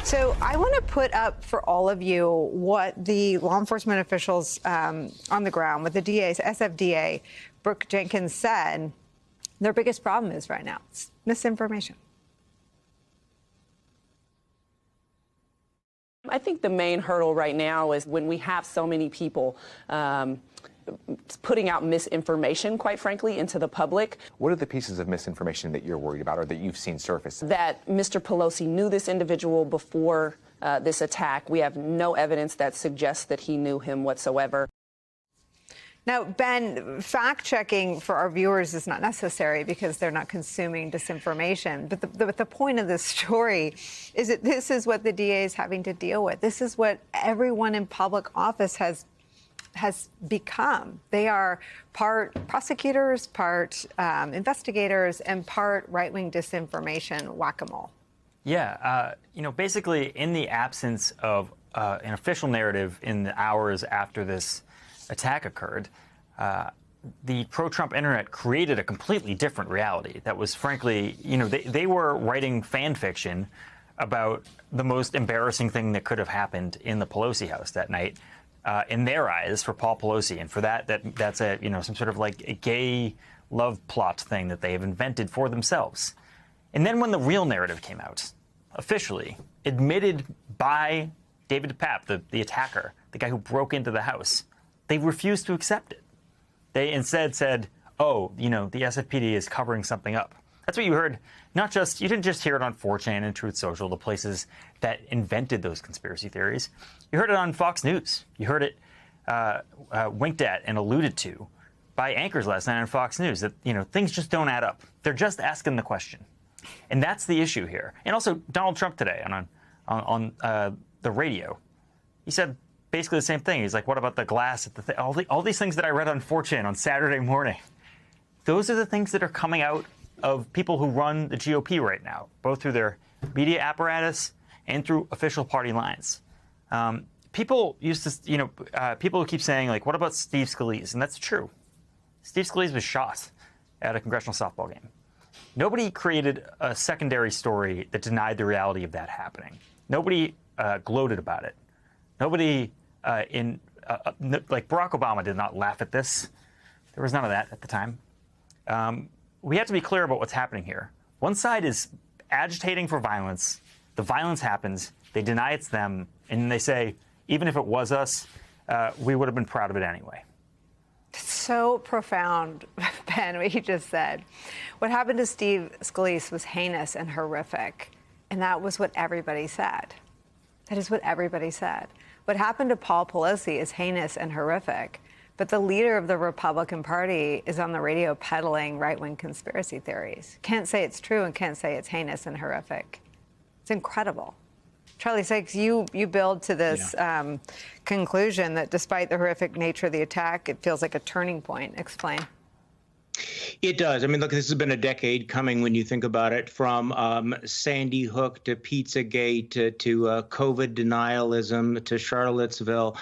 So I want to put up for all of you what the law enforcement officials on the ground, what the DA's SFDA, Brooke Jenkins, said their biggest problem is right now. It's misinformation. I think the main hurdle right now is when we have so many people putting out misinformation, quite frankly, into the public. What are the pieces of misinformation that you're worried about or that you've seen surface? That Mr. Pelosi knew this individual before this attack. We have no evidence that suggests that he knew him whatsoever. Now, Ben, fact-checking for our viewers is not necessary because they're not consuming disinformation. But the point of this story is that this is what the DA is having to deal with. This is what everyone in public office has become. They are part prosecutors, part investigators, and part right-wing disinformation whack-a-mole. Yeah, basically in the absence of an official narrative in the hours after this attack occurred, the pro-Trump internet created a completely different reality that was, frankly, they were writing fan fiction about the most embarrassing thing that could have happened in the Pelosi house that night, in their eyes, for Paul Pelosi. And for that's a, some sort of like a gay love plot thing that they have invented for themselves. And then when the real narrative came out, officially, admitted by David DePape, the attacker, the guy who broke into the house, they refused to accept it. They instead said, oh, the SFPD is covering something up. That's what you heard. You didn't just hear it on 4chan and Truth Social, the places that invented those conspiracy theories. You heard it on Fox News. You heard it winked at and alluded to by anchors last night on Fox News that, things just don't add up. They're just asking the question. And that's the issue here. And also Donald Trump today on the radio, he said basically the same thing. He's like, what about the glass at the all these things that I read on 4chan on Saturday morning? Those are the things that are coming out of people who run the GOP right now, both through their media apparatus and through official party lines. People used to, people who keep saying, like, what about Steve Scalise? And that's true. Steve Scalise was shot at a congressional softball game. Nobody created a secondary story that denied the reality of that happening. Nobody gloated about it. Nobody like Barack Obama did not laugh at this. There was none of that at the time. We have to be clear about what's happening here. One side is agitating for violence. The violence happens. They deny it's them. And they say, even if it was us, we would have been proud of it anyway. So profound, Ben, what you just said. What happened to Steve Scalise was heinous and horrific. And that was what everybody said. That is what everybody said. What happened to Paul Pelosi is heinous and horrific. But the leader of the Republican Party is on the radio peddling right-wing conspiracy theories. Can't say it's true and can't say it's heinous and horrific. It's incredible. Charlie Sykes, you build to this conclusion that despite the horrific nature of the attack, it feels like a turning point. Explain. It does. I mean, look, this has been a decade coming when you think about it, from Sandy Hook to Pizzagate to COVID denialism to Charlottesville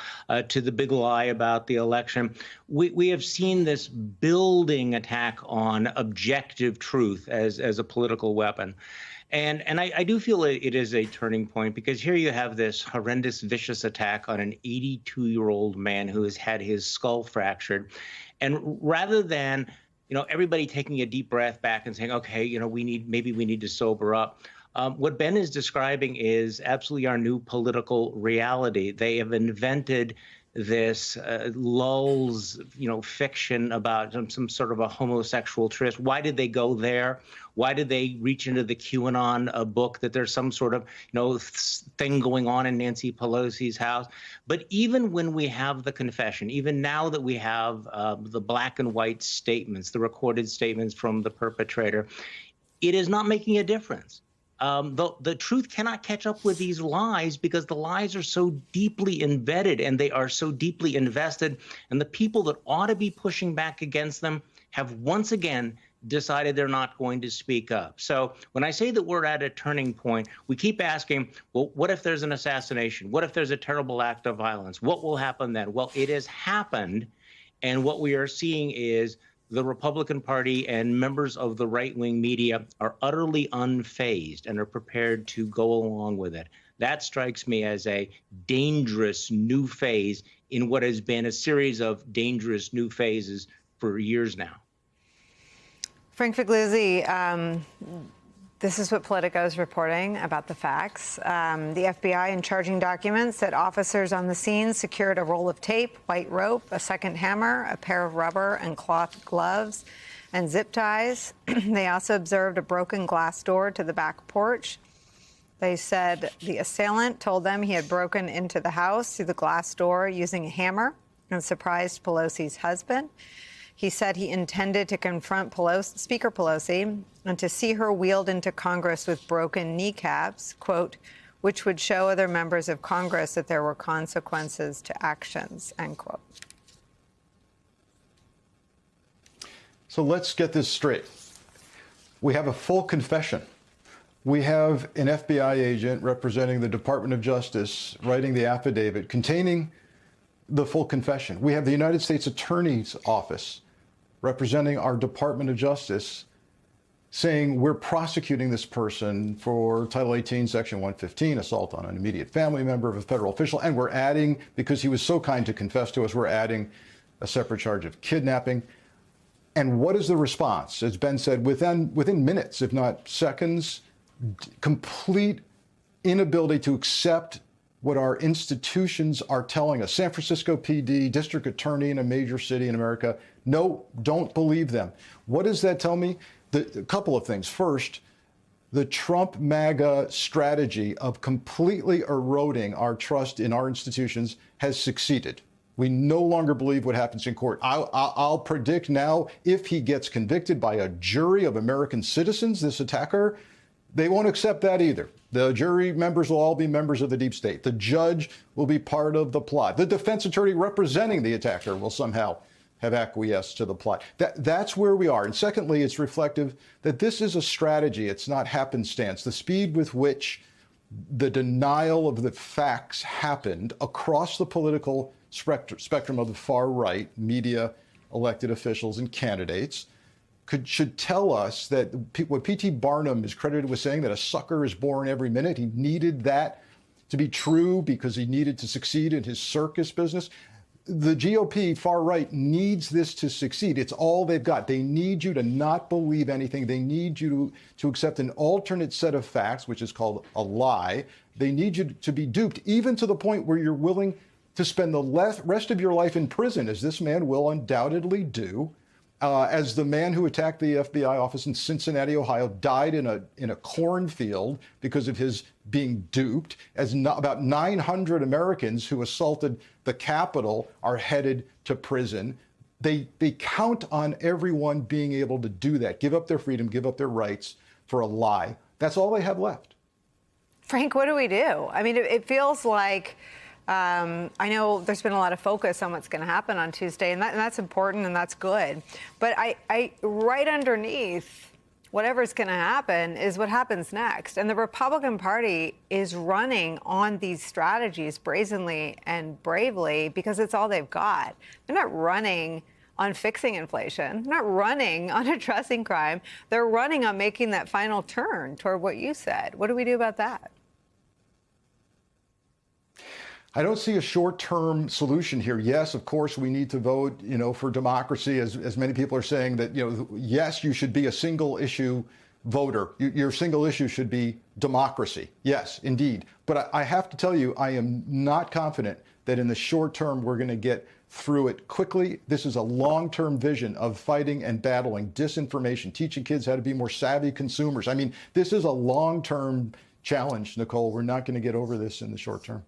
to the big lie about the election. We have seen this building attack on objective truth as a political weapon. And I do feel it is a turning point, because here you have this horrendous, vicious attack on an 82-year-old man who has had his skull fractured. And rather than everybody taking a deep breath back and saying, okay, maybe we need to sober up. What Ben is describing is absolutely our new political reality. They have invented this lulz, fiction about some sort of a homosexual tryst. Why did they go there? Why did they reach into the QAnon book that there's some sort of, thing going on in Nancy Pelosi's house? But even when we have the confession, even now that we have the black and white statements, the recorded statements from the perpetrator, it is not making a difference. The truth cannot catch up with these lies, because the lies are so deeply embedded and they are so deeply invested. And the people that ought to be pushing back against them have once again decided they're not going to speak up. So when I say that we're at a turning point, we keep asking, well, what if there's an assassination? What if there's a terrible act of violence? What will happen then? Well, it has happened. And what we are seeing is the Republican Party and members of the right-wing media are utterly unfazed and are prepared to go along with it. That strikes me as a dangerous new phase in what has been a series of dangerous new phases for years now. Frank Figliuzzi, this is what Politico is reporting about the facts. The FBI, in charging documents, said officers on the scene secured a roll of tape, white rope, a second hammer, a pair of rubber and cloth gloves, and zip ties. They also observed a broken glass door to the back porch. They said the assailant told them he had broken into the house through the glass door using a hammer and surprised Pelosi's husband. He said he intended to confront Speaker Pelosi and to see her wheeled into Congress with broken kneecaps, quote, which would show other members of Congress that there were consequences to actions, end quote. So let's get this straight. We have a full confession. We have an FBI agent representing the Department of Justice writing the affidavit containing the full confession. We have the United States Attorney's Office representing our Department of Justice saying we're prosecuting this person for Title 18, Section 115, assault on an immediate family member of a federal official. And we're adding, because he was so kind to confess to us, we're adding a separate charge of kidnapping. And what is the response? As Ben said, within minutes, if not seconds, complete inability to accept what our institutions are telling us. San Francisco PD, district attorney in a major city in America, no, don't believe them. What does that tell me? A couple of things. First, the Trump MAGA strategy of completely eroding our trust in our institutions has succeeded. We no longer believe what happens in court. I'll predict now, if he gets convicted by a jury of American citizens, this attacker, they won't accept that either. The jury members will all be members of the deep state. The judge will be part of the plot. The defense attorney representing the attacker will somehow have acquiesced to the plot. That's where we are. And secondly, it's reflective that this is a strategy. It's not happenstance. The speed with which the denial of the facts happened across the political spectrum of the far right, media, elected officials, and candidates, should tell us that what P.T. Barnum is credited with saying, that a sucker is born every minute. He needed that to be true because he needed to succeed in his circus business. The GOP, far right, needs this to succeed. It's all they've got. They need you to not believe anything. They need you to accept an alternate set of facts, which is called a lie. They need you to be duped, even to the point where you're willing to spend the rest of your life in prison, as this man will undoubtedly do. As the man who attacked the FBI office in Cincinnati, Ohio, died in a cornfield because of his being duped, as about 900 Americans who assaulted the Capitol are headed to prison. They count on everyone being able to do that, give up their freedom, give up their rights for a lie. That's all they have left. Frank, what do we do? I mean, it feels like I know there's been a lot of focus on what's going to happen on Tuesday, and that's important and that's good. But I right underneath whatever's going to happen is what happens next. And the Republican Party is running on these strategies brazenly and bravely because it's all they've got. They're not running on fixing inflation. They're not running on addressing crime. They're running on making that final turn toward what you said. What do we do about that? I don't see a short-term solution here. Yes, of course, we need to vote, for democracy, as many people are saying that, yes, you should be a single issue voter. Your single issue should be democracy. Yes, indeed. But I have to tell you, I am not confident that in the short term we're going to get through it quickly. This is a long-term vision of fighting and battling disinformation, teaching kids how to be more savvy consumers. I mean, this is a long-term challenge, Nicole. We're not going to get over this in the short term.